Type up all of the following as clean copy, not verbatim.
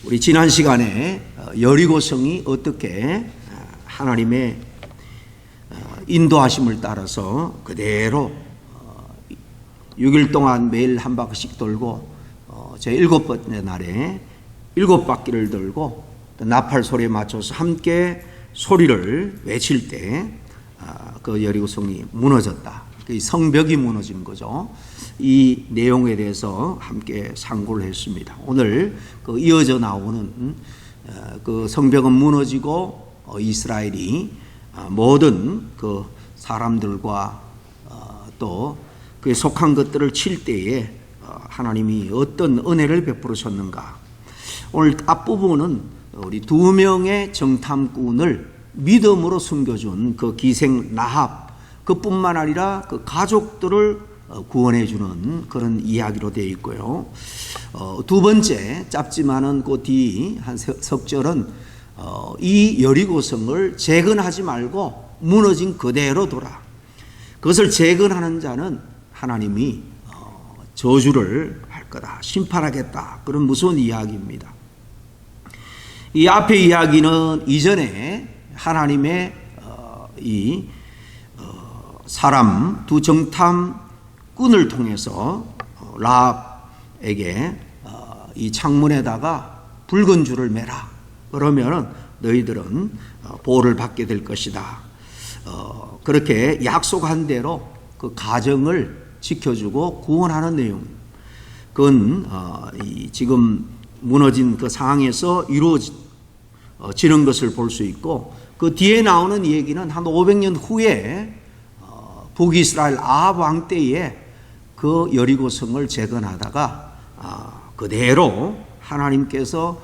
우리 지난 시간에 여리고성이 어떻게 하나님의 인도하심을 따라서 그대로 6일 동안 매일 한 바퀴씩 돌고 제 7번째 날에 7바퀴를 돌고 나팔 소리에 맞춰서 함께 소리를 외칠 때 그 여리고성이 무너졌다. 그 성벽이 무너진 거죠. 이 내용에 대해서 함께 상고를 했습니다. 오늘 그 이어져 나오는 그 성벽은 무너지고 이스라엘이 모든 그 사람들과 또 그에 속한 것들을 칠 때에 하나님이 어떤 은혜를 베풀으셨는가. 오늘 앞부분은 우리 2명의 정탐꾼을 믿음으로 숨겨준 그 기생 라합, 그뿐만 아니라 그 가족들을 구원해 주는 그런 이야기로 되어 있고요. 두 번째 짧지만은 그 뒤 한 석절은 이 여리고성을 재건하지 말고 무너진 그대로 둬라. 그것을 재건하는 자는 하나님이 저주를 할 거다, 심판하겠다, 그런 무서운 이야기입니다. 이 앞의 이야기는 이전에 하나님의 이 사람 두 정탐꾼을 통해서 라합에게 이 창문에다가 붉은 줄을 매라. 그러면은 너희들은 보호를 받게 될 것이다. 그렇게 약속한 대로 그 가정을 지켜주고 구원하는 내용입니다. 그건 지금 무너진 그 상황에서 이루어지는 것을 볼 수 있고, 그 뒤에 나오는 얘기는 한 500년 후에 북이스라엘 아합 왕 때에 그 여리고성을 재건하다가 그대로 하나님께서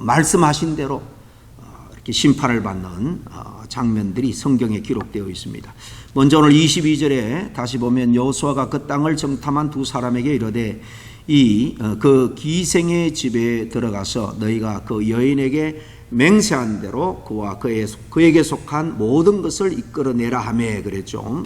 말씀하신 대로 이렇게 심판을 받는 장면들이 성경에 기록되어 있습니다. 먼저 오늘 22절에 다시 보면 여호수아가 그 땅을 정탐한 두 사람에게 이르되 그 기생의 집에 들어가서 너희가 그 여인에게 맹세한 대로 그와 그에게 속한 모든 것을 이끌어내라 하매 그랬죠.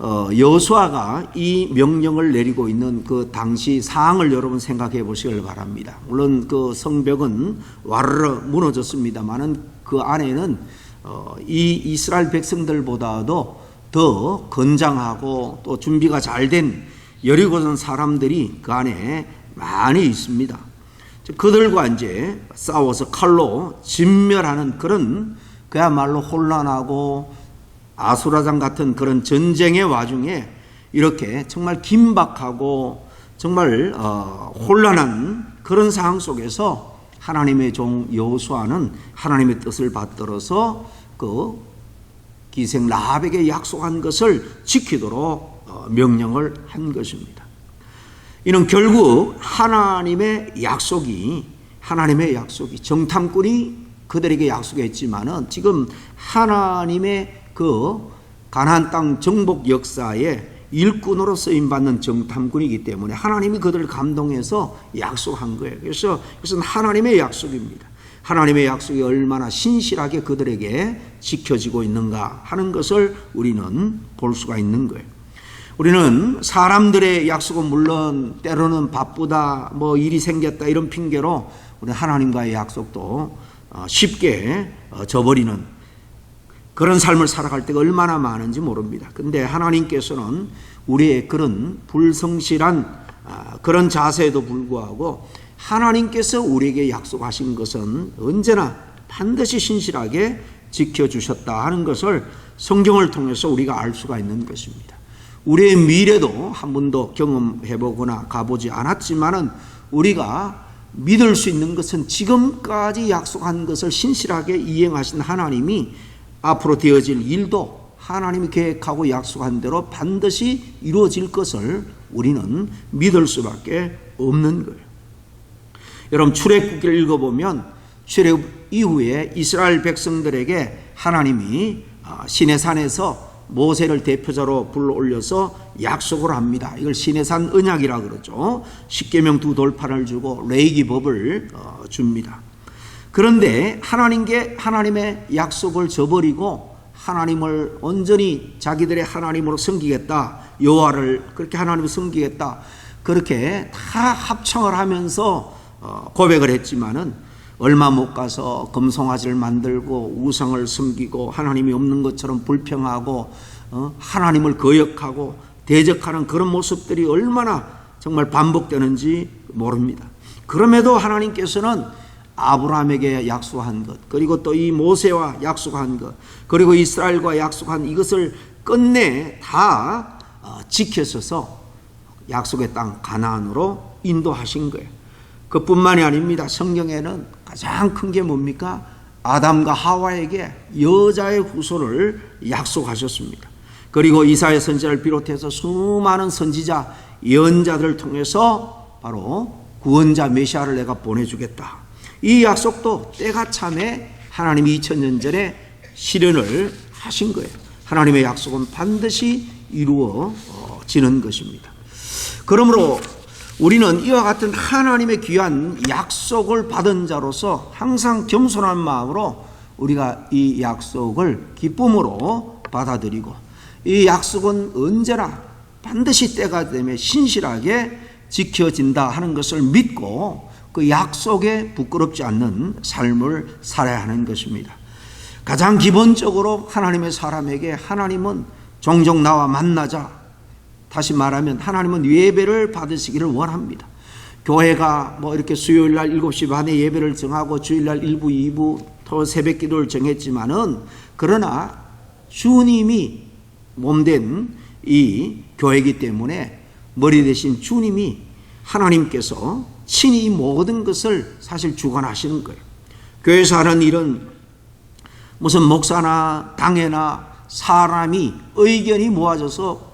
여호수아가 이 명령을 내리고 있는 그 당시 상황을 여러분 생각해 보시길 바랍니다. 물론 그 성벽은 와르르 무너졌습니다만은 그 안에는 이 이스라엘 백성들보다도 더 건장하고 또 준비가 잘 된 여리고성 사람들이 그 안에 많이 있습니다. 그들과 이제 싸워서 칼로 진멸하는 그런 그야말로 혼란하고 아수라장 같은 그런 전쟁의 와중에 이렇게 정말 긴박하고 정말 혼란한 그런 상황 속에서 하나님의 종 여호수아는 하나님의 뜻을 받들어서 그 기생 라합에게 약속한 것을 지키도록 명령을 한 것입니다. 이는 결국 하나님의 약속이 정탐꾼이 그들에게 약속했지만은 지금 하나님의 그 가나안 땅 정복 역사의 일꾼으로 쓰임 받는 정탐꾼이기 때문에 하나님이 그들을 감동해서 약속한 거예요. 그래서 이것은 하나님의 약속입니다. 하나님의 약속이 얼마나 신실하게 그들에게 지켜지고 있는가 하는 것을 우리는 볼 수가 있는 거예요. 우리는 사람들의 약속은 물론 때로는 바쁘다, 뭐 일이 생겼다 이런 핑계로 우리 하나님과의 약속도 쉽게 저버리는 그런 삶을 살아갈 때가 얼마나 많은지 모릅니다. 근데 하나님께서는 우리의 그런 불성실한 그런 자세에도 불구하고 하나님께서 우리에게 약속하신 것은 언제나 반드시 신실하게 지켜주셨다 하는 것을 성경을 통해서 우리가 알 수가 있는 것입니다. 우리의 미래도 한 번도 경험해보거나 가보지 않았지만은 우리가 믿을 수 있는 것은 지금까지 약속한 것을 신실하게 이행하신 하나님이 앞으로 되어질 일도 하나님이 계획하고 약속한 대로 반드시 이루어질 것을 우리는 믿을 수밖에 없는 거예요. 여러분 출애굽기를 읽어보면 출애굽 이후에 이스라엘 백성들에게 하나님이 시내산에서 모세를 대표자로 불러올려서 약속을 합니다. 이걸 시내산 언약이라 그러죠. 십계명 2돌판을 주고 레위기법을 줍니다. 그런데 하나님의 약속을 저버리고 하나님을 온전히 자기들의 하나님으로 섬기겠다, 여호와를 그렇게 하나님을 섬기겠다, 그렇게 다 합창을 하면서 고백을 했지만은 얼마 못 가서 금송아지를 만들고 우상을 섬기고 하나님이 없는 것처럼 불평하고 하나님을 거역하고 대적하는 그런 모습들이 얼마나 정말 반복되는지 모릅니다. 그럼에도 하나님께서는 아브라함에게 약속한 것, 그리고 또 이 모세와 약속한 것, 그리고 이스라엘과 약속한 이것을 끝내 다 지켜서서 약속의 땅 가나안으로 인도하신 거예요. 그뿐만이 아닙니다. 성경에는 가장 큰 게 뭡니까? 아담과 하와에게 여자의 후손을 약속하셨습니다. 그리고 이사야 선지자를 비롯해서 수많은 선지자, 예언자들을 통해서 바로 구원자 메시아를 내가 보내주겠다. 이 약속도 때가 참에 하나님이 2000년 전에 실현을 하신 거예요. 하나님의 약속은 반드시 이루어지는 것입니다. 그러므로 우리는 이와 같은 하나님의 귀한 약속을 받은 자로서 항상 겸손한 마음으로 우리가 이 약속을 기쁨으로 받아들이고, 이 약속은 언제나 반드시 때가 되면 신실하게 지켜진다 하는 것을 믿고 그 약속에 부끄럽지 않는 삶을 살아야 하는 것입니다. 가장 기본적으로 하나님의 사람에게 하나님은 종종 나와 만나자, 다시 말하면 하나님은 예배를 받으시기를 원합니다. 교회가 뭐 이렇게 수요일날 7시 반에 예배를 정하고 주일날 1부, 2부 또 새벽 기도를 정했지만은, 그러나 주님이 몸된 이 교회이기 때문에 머리 대신 주님이 하나님께서 친히 이 모든 것을 사실 주관하시는 거예요. 교회에서 하는 일은 무슨 목사나 당회나 사람이 의견이 모아져서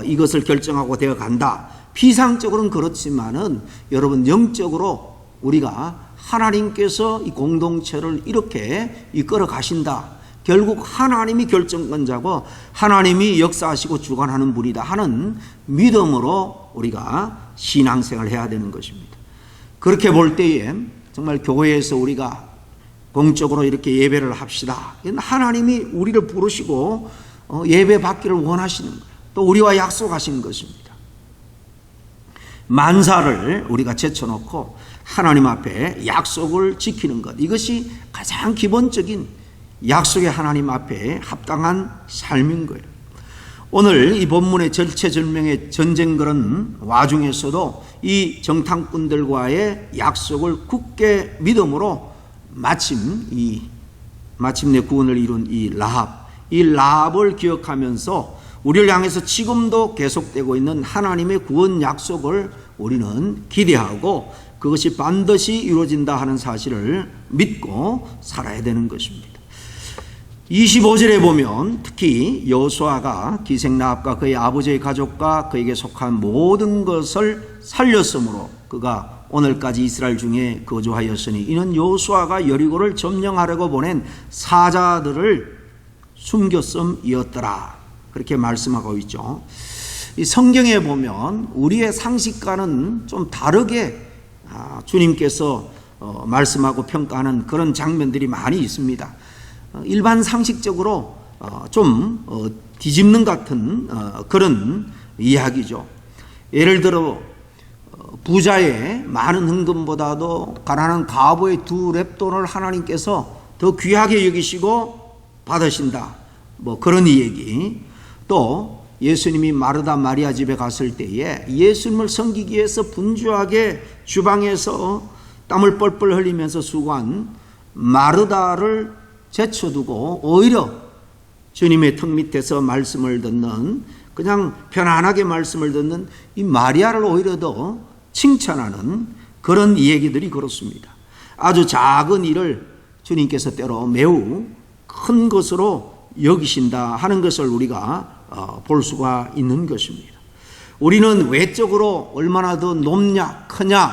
이것을 결정하고 되어 간다. 피상적으로는 그렇지만은 여러분, 영적으로 우리가 하나님께서 이 공동체를 이렇게 이끌어 가신다. 결국 하나님이 결정권자고 하나님이 역사하시고 주관하는 분이다 하는 믿음으로 우리가 신앙생활을 해야 되는 것입니다. 그렇게 볼 때에 정말 교회에서 우리가 공적으로 이렇게 예배를 합시다. 하나님이 우리를 부르시고 예배 받기를 원하시는 거예요. 또 우리와 약속하신 것입니다. 만사를 우리가 제쳐놓고 하나님 앞에 약속을 지키는 것, 이것이 가장 기본적인 약속의 하나님 앞에 합당한 삶인 거예요. 오늘 이 본문의 절체절명의 전쟁 그런 와중에서도 이 정탐꾼들과의 약속을 굳게 믿음으로 마침내 구원을 이룬 이 라합을 기억하면서 우리를 향해서 지금도 계속되고 있는 하나님의 구원 약속을 우리는 기대하고 그것이 반드시 이루어진다 하는 사실을 믿고 살아야 되는 것입니다. 25절에 보면 특히 여호수아가 기생라합과 그의 아버지의 가족과 그에게 속한 모든 것을 살렸으므로 그가 오늘까지 이스라엘 중에 거주하였으니 이는 여호수아가 여리고를 점령하려고 보낸 사자들을 숨겼음이었더라. 그렇게 말씀하고 있죠. 이 성경에 보면 우리의 상식과는 좀 다르게 주님께서 말씀하고 평가하는 그런 장면들이 많이 있습니다. 일반 상식적으로 좀 뒤집는 같은 그런 이야기죠. 예를 들어 부자의 많은 헌금보다도 가난한 과부의 2렙돈을 하나님께서 더 귀하게 여기시고 받으신다. 뭐 그런 얘기. 또 예수님이 마르다 마리아 집에 갔을 때에 예수님을 섬기기 위해서 분주하게 주방에서 땀을 뻘뻘 흘리면서 수고한 마르다를 제쳐두고 오히려 주님의 턱 밑에서 말씀을 듣는, 그냥 편안하게 말씀을 듣는 이 마리아를 오히려 더 칭찬하는 그런 얘기들이 그렇습니다. 아주 작은 일을 주님께서 때로 매우 큰 것으로 여기신다 하는 것을 우리가 볼 수가 있는 것입니다. 우리는 외적으로 얼마나 더 높냐, 크냐,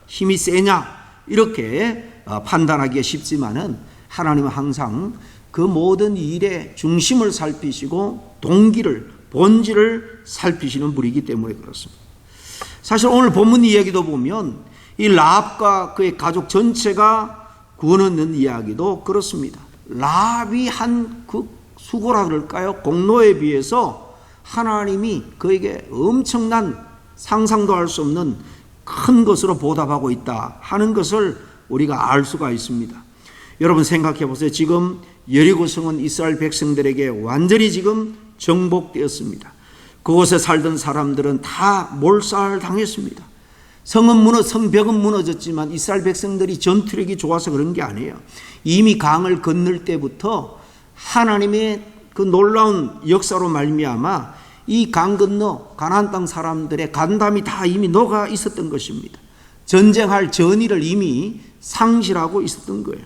힘이 세냐 이렇게 판단하기가 쉽지만은 하나님은 항상 그 모든 일의 중심을 살피시고 동기를, 본질을 살피시는 분이기 때문에 그렇습니다. 사실 오늘 본문 이야기도 보면 이 라합과 그의 가족 전체가 구원 얻는 이야기도 그렇습니다. 라합이 한 그 수고라 그럴까요? 공로에 비해서 하나님이 그에게 엄청난 상상도 할 수 없는 큰 것으로 보답하고 있다 하는 것을 우리가 알 수가 있습니다. 여러분 생각해 보세요. 지금 여리고성은 이스라엘 백성들에게 완전히 지금 정복되었습니다. 그곳에 살던 사람들은 다 몰살당했습니다. 성벽은 무너졌지만 이스라엘 백성들이 전투력이 좋아서 그런 게 아니에요. 이미 강을 건널 때부터 하나님의 그 놀라운 역사로 말미암아 이 강 건너 가나안 땅 사람들의 간담이 다 이미 녹아 있었던 것입니다. 전쟁할 전의를 이미 상실하고 있었던 거예요.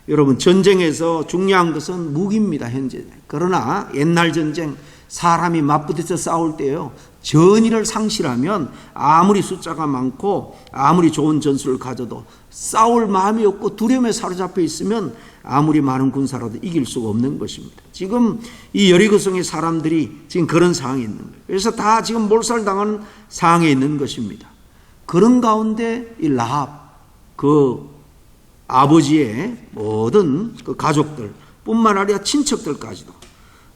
여러분 전쟁에서 중요한 것은 무기입니다. 현재. 그러나 옛날 전쟁 사람이 맞부딪혀 싸울 때요, 전의를 상실하면 아무리 숫자가 많고 아무리 좋은 전술을 가져도 싸울 마음이 없고 두려움에 사로잡혀 있으면 아무리 많은 군사라도 이길 수가 없는 것입니다. 지금 이 여리고성의 사람들이 지금 그런 상황에 있는 거예요. 그래서 다 지금 몰살당한 상황에 있는 것입니다. 그런 가운데 이 라합, 그 아버지의 모든 그 가족들 뿐만 아니라 친척들까지도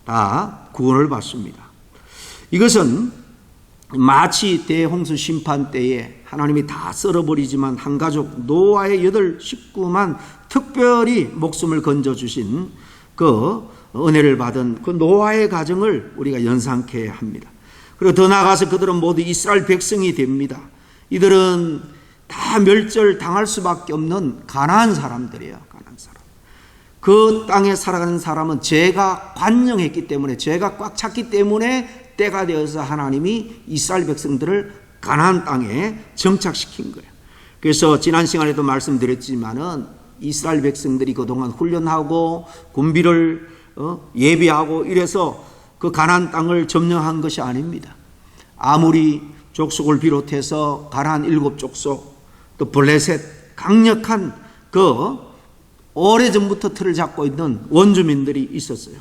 다 구원을 받습니다. 이것은 마치 대홍수 심판 때에 하나님이 다 썰어버리지만 한 가족 노아의 8 식구만 특별히 목숨을 건져주신 그 은혜를 받은 그 노아의 가정을 우리가 연상케 합니다. 그리고 더 나아가서 그들은 모두 이스라엘 백성이 됩니다. 이들은 다 멸절당할 수밖에 없는 가나안 사람들이에요. 가나안 사람. 그 땅에 살아가는 사람은 죄가 관영했기 때문에, 죄가 꽉 찼기 때문에 때가 되어서 하나님이 이스라엘 백성들을 가나안 땅에 정착시킨 거예요. 그래서 지난 시간에도 말씀드렸지만은 이스라엘 백성들이 그동안 훈련하고 군비를 예비하고 이래서 그 가나안 땅을 점령한 것이 아닙니다. 아무리 족속을 비롯해서 가나안 7족속, 또 블레셋, 강력한 그 오래전부터 틀을 잡고 있는 원주민들이 있었어요.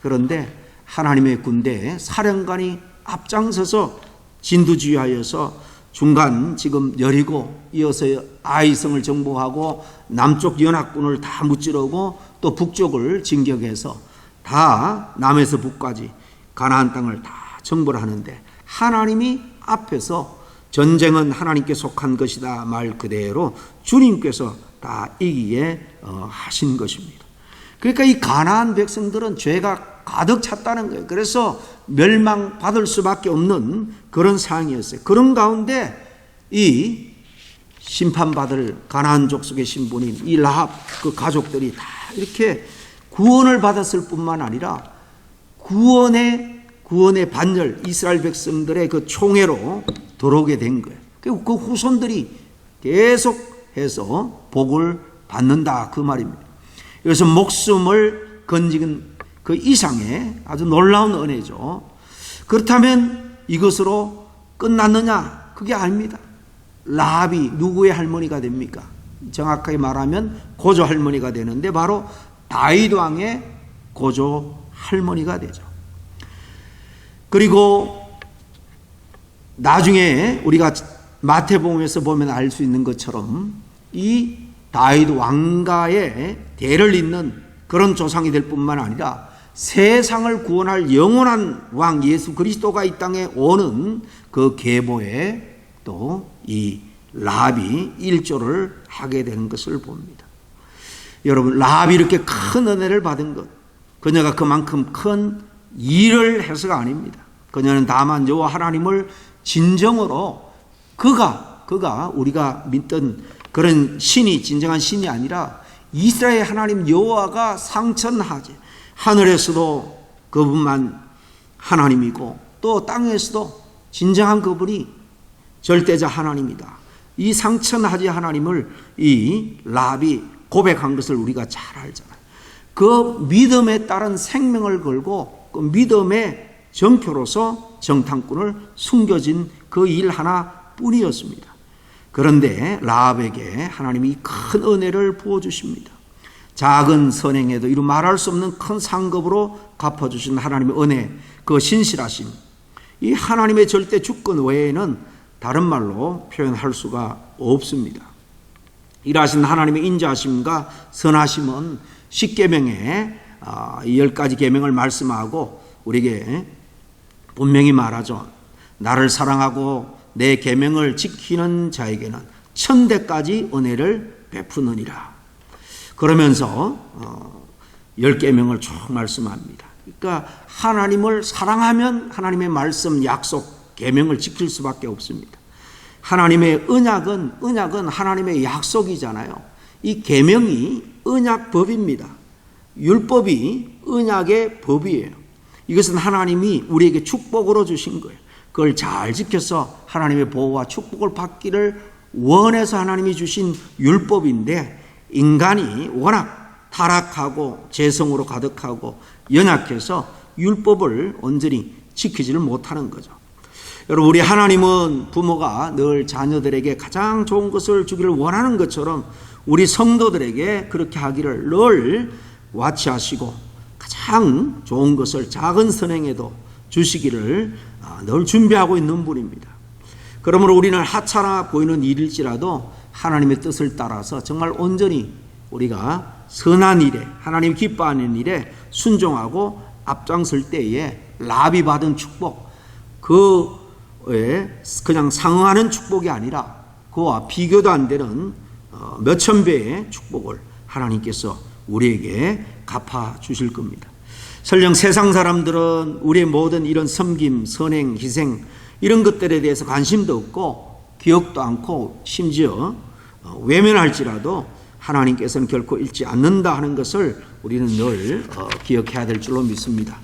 그런데 하나님의 군대에 사령관이 앞장서서 진두지휘하여서 중간 지금 여리고, 이어서 아이성을 정복하고 남쪽 연합군을 다 무찌르고 또 북쪽을 진격해서 다 남에서 북까지 가나안 땅을 다 정벌 하는데, 하나님이 앞에서 전쟁은 하나님께 속한 것이다 말 그대로 주님께서 다 이기게 하신 것입니다. 그러니까 이 가나안 백성들은 죄가 가득 찼다는 거예요. 그래서 멸망받을 수밖에 없는 그런 상황이었어요. 그런 가운데 이 심판받을 가나안 족속의 신분인 이 라합 그 가족들이 다 이렇게 구원을 받았을 뿐만 아니라 구원의 반열, 이스라엘 백성들의 그 총회로 들어오게 된 거예요. 그리고 그 후손들이 계속해서 복을 받는다 그 말입니다. 그래서 목숨을 건지는 그 이상의 아주 놀라운 은혜죠. 그렇다면 이것으로 끝났느냐? 그게 아닙니다. 라합이 누구의 할머니가 됩니까? 정확하게 말하면 고조 할머니가 되는데 바로 다윗 왕의 고조 할머니가 되죠. 그리고 나중에 우리가 마태복음에서 보면 알 수 있는 것처럼 이 다윗 왕가의 대를 잇는 그런 조상이 될 뿐만 아니라 세상을 구원할 영원한 왕 예수 그리스도가 이 땅에 오는 그 계보에 또 이 라합이 일조를 하게 되는 것을 봅니다. 여러분, 라합이 이렇게 큰 은혜를 받은 것, 그녀가 그만큼 큰 일을 해서가 아닙니다. 그녀는 다만 여호와 하나님을 진정으로 그가 우리가 믿던 그런 신이 진정한 신이 아니라 이스라엘 하나님 여호와가 상천하지, 하늘에서도 그분만 하나님이고 또 땅에서도 진정한 그분이 절대자 하나님이다. 이 상천하지 하나님을 이 라합이 고백한 것을 우리가 잘 알잖아요. 그 믿음에 따른 생명을 걸고 그 믿음의 정표로서 정탐꾼을 숨겨진 그 일 하나뿐이었습니다. 그런데 라합에게 하나님이 큰 은혜를 부어주십니다. 작은 선행에도 이루 말할 수 없는 큰 상급으로 갚아주신 하나님의 은혜, 그 신실하심, 이 하나님의 절대 주권 외에는 다른 말로 표현할 수가 없습니다. 일하신 하나님의 인자하심과 선하심은 10계명에 10가지 계명을 말씀하고 우리에게 분명히 말하죠. 나를 사랑하고 내 계명을 지키는 자에게는 천대까지 은혜를 베푸느니라. 그러면서 10계명을 쭉 말씀합니다. 그러니까 하나님을 사랑하면 하나님의 말씀, 약속, 계명을 지킬 수밖에 없습니다. 하나님의 언약은 하나님의 약속이잖아요. 이 계명이 언약법입니다. 율법이 언약의 법이에요. 이것은 하나님이 우리에게 축복으로 주신 거예요. 그걸 잘 지켜서 하나님의 보호와 축복을 받기를 원해서 하나님이 주신 율법인데, 인간이 워낙 타락하고 죄성으로 가득하고 연약해서 율법을 온전히 지키지를 못하는 거죠. 여러분, 우리 하나님은 부모가 늘 자녀들에게 가장 좋은 것을 주기를 원하는 것처럼 우리 성도들에게 그렇게 하기를 늘 와치하시고 가장 좋은 것을 작은 선행에도 주시기를 늘 준비하고 있는 분입니다. 그러므로 우리는 하찮아 보이는 일일지라도 하나님의 뜻을 따라서 정말 온전히 우리가 선한 일에, 하나님 기뻐하는 일에 순종하고 앞장설 때에 라비 받은 축복, 그에 그냥 상응하는 축복이 아니라 그와 비교도 안 되는 몇천 배의 축복을 하나님께서 우리에게 갚아 주실 겁니다. 설령 세상 사람들은 우리의 모든 이런 섬김, 선행, 희생 이런 것들에 대해서 관심도 없고 기억도 않고 심지어 외면할지라도 하나님께서는 결코 잃지 않는다 하는 것을 우리는 늘 기억해야 될 줄로 믿습니다.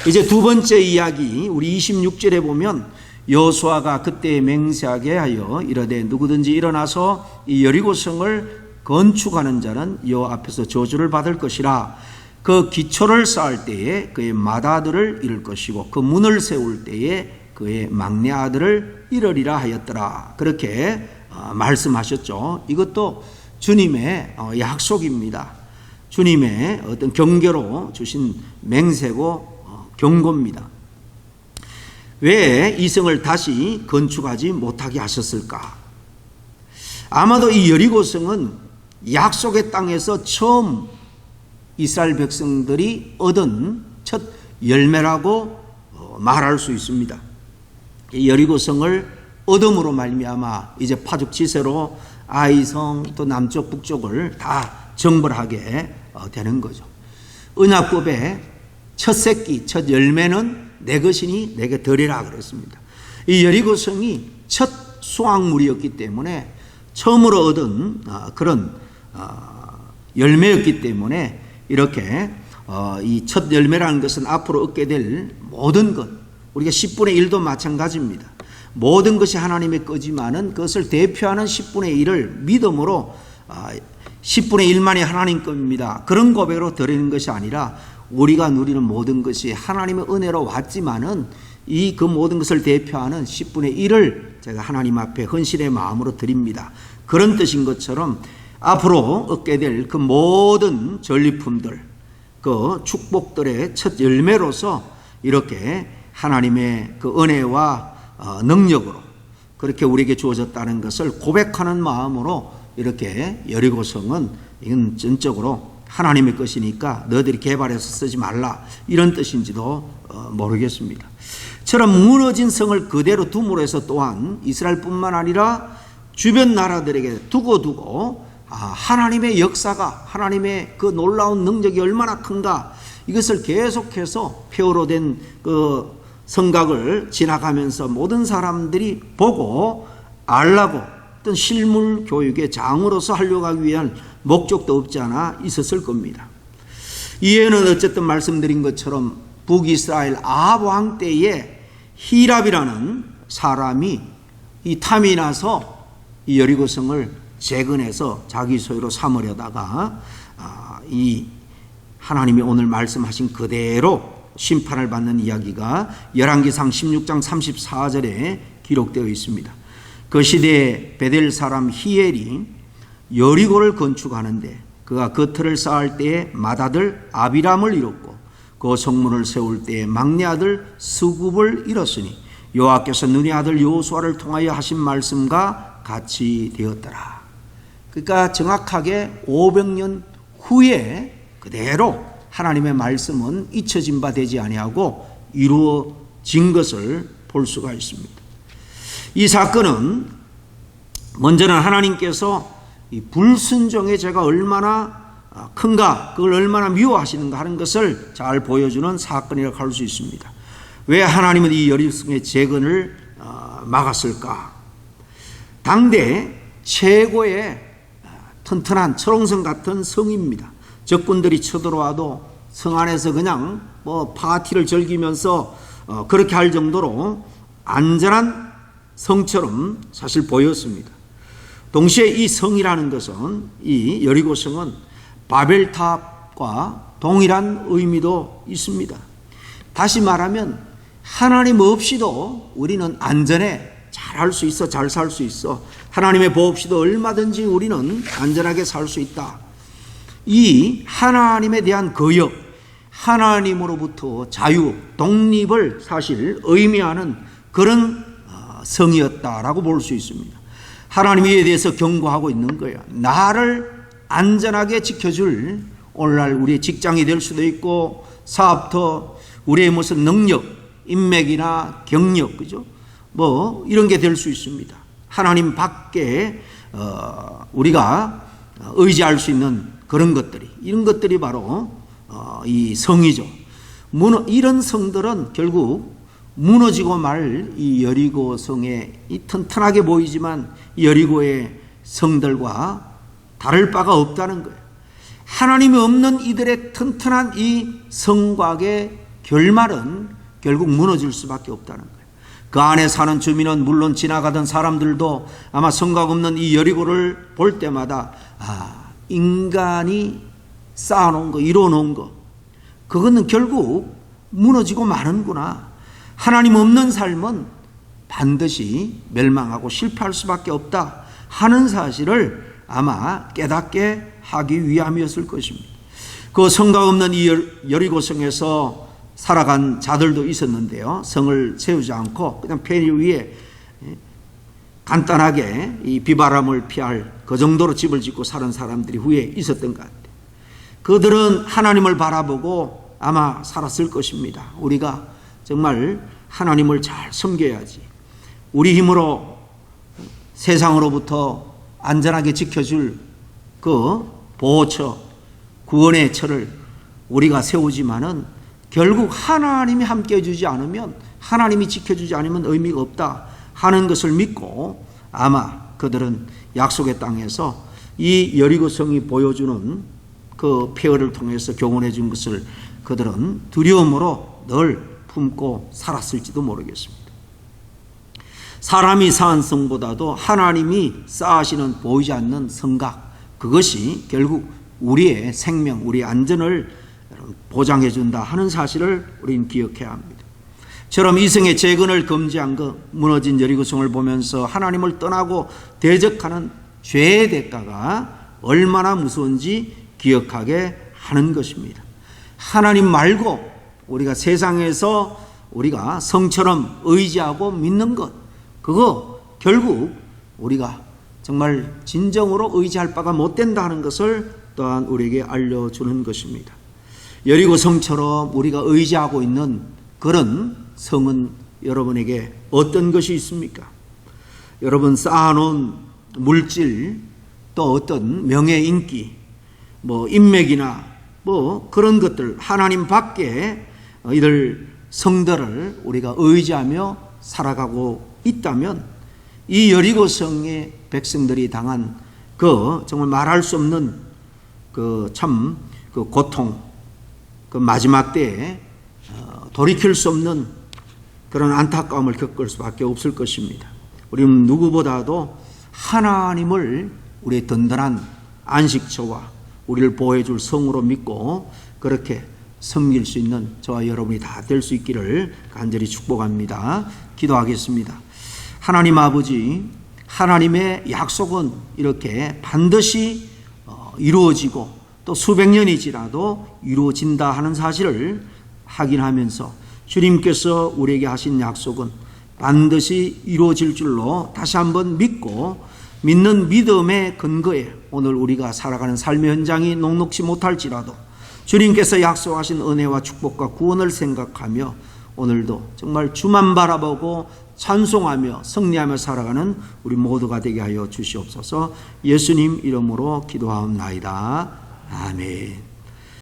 이제 두 번째 이야기, 우리 26절에 보면 여호수아가 그때 맹세하게 하여 이르되 누구든지 일어나서 이 여리고성을 건축하는 자는 여호와 앞에서 저주를 받을 것이라. 그 기초를 쌓을 때에 그의 맏아들을 잃을 것이고 그 문을 세울 때에 그의 막내 아들을 잃으리라 하였더라. 그렇게 말씀하셨죠. 이것도 주님의 약속입니다. 주님의 어떤 경계로 주신 맹세고 경고입니다. 왜 이 성을 다시 건축하지 못하게 하셨을까? 아마도 이 여리고성은 약속의 땅에서 처음 이스라엘 백성들이 얻은 첫 열매라고 말할 수 있습니다. 이 여리고성을 얻음으로 말미암아 이제 파죽지세로 아이성 또 남쪽 북쪽을 다 정벌하게 되는 거죠. 언약법의 첫 새끼, 첫 열매는 내 것이니 내게 드리라 그랬습니다. 이 여리고성이 첫 수확물이었기 때문에 처음으로 얻은 그런 열매였기 때문에 이렇게 이 첫 열매라는 것은 앞으로 얻게 될 모든 것, 우리가 10분의 1도 마찬가지입니다. 모든 것이 하나님의 거지만은 그것을 대표하는 10분의 1을 믿음으로 10분의 1만이 하나님 겁니다. 그런 고백으로 드리는 것이 아니라 우리가 누리는 모든 것이 하나님의 은혜로 왔지만은 이 그 모든 것을 대표하는 10분의 1을 제가 하나님 앞에 헌신의 마음으로 드립니다. 그런 뜻인 것처럼 앞으로 얻게 될 그 모든 전리품들, 그 축복들의 첫 열매로서 이렇게 하나님의 그 은혜와 능력으로 그렇게 우리에게 주어졌다는 것을 고백하는 마음으로 이렇게 여리고성은 이건 전적으로 하나님의 것이니까 너희들이 개발해서 쓰지 말라 이런 뜻인지도 모르겠습니다. 처럼 무너진 성을 그대로 둠으로 해서 또한 이스라엘뿐만 아니라 주변 나라들에게 두고 하나님의 역사가, 하나님의 그 놀라운 능력이 얼마나 큰가, 이것을 계속해서 폐허로 된 그 성곽을 지나가면서 모든 사람들이 보고 알라고 어떤 실물 교육의 장으로서 하려고 하기 위한 목적도 없지 않아 있었을 겁니다. 이에는 어쨌든 말씀드린 것처럼 북이스라엘 아합 왕 때에 히랍이라는 사람이 이 탐이 나서 이 여리고성을 재건해서 자기 소유로 삼으려다가 이 하나님이 오늘 말씀하신 그대로 심판을 받는 이야기가 열왕기상 16장 34절에 기록되어 있습니다. 그 시대에 베델 사람 히엘이 여리고를 건축하는데 그가 그 틀을 쌓을 때에 맏아들 아비람을 잃었고 그 성문을 세울 때에 막내 아들 스굽을 잃었으니 여호와께서 눈의 아들 여호수아를 통하여 하신 말씀과 같이 되었더라. 그러니까 정확하게 500년 후에 그대로 하나님의 말씀은 잊혀진 바 되지 아니하고 이루어진 것을 볼 수가 있습니다. 이 사건은 먼저는 하나님께서 이 불순종의 죄가 얼마나 큰가, 그걸 얼마나 미워하시는가 하는 것을 잘 보여주는 사건이라고 할 수 있습니다. 왜 하나님은 이 여리고성의 재건을 막았을까? 당대 최고의 튼튼한 철옹성 같은 성입니다. 적군들이 쳐들어와도 성 안에서 그냥 파티를 즐기면서 그렇게 할 정도로 안전한 성처럼 사실 보였습니다. 동시에 이 성이라는 것은, 이 여리고성은 바벨탑과 동일한 의미도 있습니다. 다시 말하면 하나님 없이도 우리는 안전해 잘 할 수 있어, 잘 살 수 있어. 하나님의 보호 없이도 얼마든지 우리는 안전하게 살 수 있다. 이 하나님에 대한 거역, 하나님으로부터 자유, 독립을 사실 의미하는 그런 성이었다라고 볼 수 있습니다. 하나님에 대해서 경고하고 있는 거예요. 나를 안전하게 지켜줄, 오늘날 우리의 직장이 될 수도 있고 사업터, 우리의 무슨 능력, 인맥이나 경력, 그죠? 이런 게 될 수 있습니다. 하나님 밖에 우리가 의지할 수 있는 그런 것들이, 이런 것들이 바로 이 성이죠. 이런 성들은 결국 무너지고 말 이 여리고 성에 이 튼튼하게 보이지만 여리고의 성들과 다를 바가 없다는 거예요. 하나님이 없는 이들의 튼튼한 이 성곽의 결말은 결국 무너질 수밖에 없다는 거예요. 그 안에 사는 주민은 물론 지나가던 사람들도 아마 성곽 없는 이 여리고를 볼 때마다 인간이 쌓아놓은 거, 이뤄놓은 거, 그거는 결국 무너지고 마는구나. 하나님 없는 삶은 반드시 멸망하고 실패할 수밖에 없다 하는 사실을 아마 깨닫게 하기 위함이었을 것입니다. 그 성곽 없는 이 여리고성에서 살아간 자들도 있었는데요. 성을 세우지 않고 그냥 페리 위에 간단하게 이 비바람을 피할 그 정도로 집을 짓고 사는 사람들이 후에 있었던 것 같아요. 그들은 하나님을 바라보고 아마 살았을 것입니다. 우리가 정말 하나님을 잘 섬겨야지, 우리 힘으로 세상으로부터 안전하게 지켜줄 그 보호처, 구원의 처를 우리가 세우지만은 결국 하나님이 함께 해주지 않으면, 하나님이 지켜주지 않으면 의미가 없다 하는 것을 믿고 아마 그들은 약속의 땅에서 이 여리고성이 보여주는 그 폐허를 통해서 교훈해 준 것을 그들은 두려움으로 늘 품고 살았을지도 모르겠습니다. 사람이 쌓은 성보다도 하나님이 쌓으시는 보이지 않는 성곽, 그것이 결국 우리의 생명, 우리의 안전을 보장해 준다 하는 사실을 우리는 기억해야 합니다. 처럼 이성의 재건을 금지한 것, 무너진 여리고성을 보면서 하나님을 떠나고 대적하는 죄의 대가가 얼마나 무서운지 기억하게 하는 것입니다. 하나님 말고 우리가 세상에서 우리가 성처럼 의지하고 믿는 것, 그거 결국 우리가 정말 진정으로 의지할 바가 못 된다는 것을 또한 우리에게 알려주는 것입니다. 여리고 성처럼 우리가 의지하고 있는 그런 성은 여러분에게 어떤 것이 있습니까? 여러분 쌓아놓은 물질, 또 어떤 명예, 인기, 인맥이나 그런 것들, 하나님 밖에 이들 성들을 우리가 의지하며 살아가고 있다면 이 여리고성의 백성들이 당한 그 정말 말할 수 없는 그 고통, 그 마지막 때에 돌이킬 수 없는 그런 안타까움을 겪을 수밖에 없을 것입니다. 우리는 누구보다도 하나님을 우리의 든든한 안식처와 우리를 보호해 줄 성으로 믿고 그렇게 섬길 수 있는 저와 여러분이 다 될 수 있기를 간절히 축복합니다. 기도하겠습니다. 하나님 아버지, 하나님의 약속은 이렇게 반드시 이루어지고 또 수백 년이 지나도 이루어진다 하는 사실을 확인하면서 주님께서 우리에게 하신 약속은 반드시 이루어질 줄로 다시 한번 믿고 믿는 믿음의 근거에 오늘 우리가 살아가는 삶의 현장이 녹록지 못할지라도 주님께서 약속하신 은혜와 축복과 구원을 생각하며 오늘도 정말 주만 바라보고 찬송하며 승리하며 살아가는 우리 모두가 되게 하여 주시옵소서. 예수님 이름으로 기도하옵나이다. 아멘.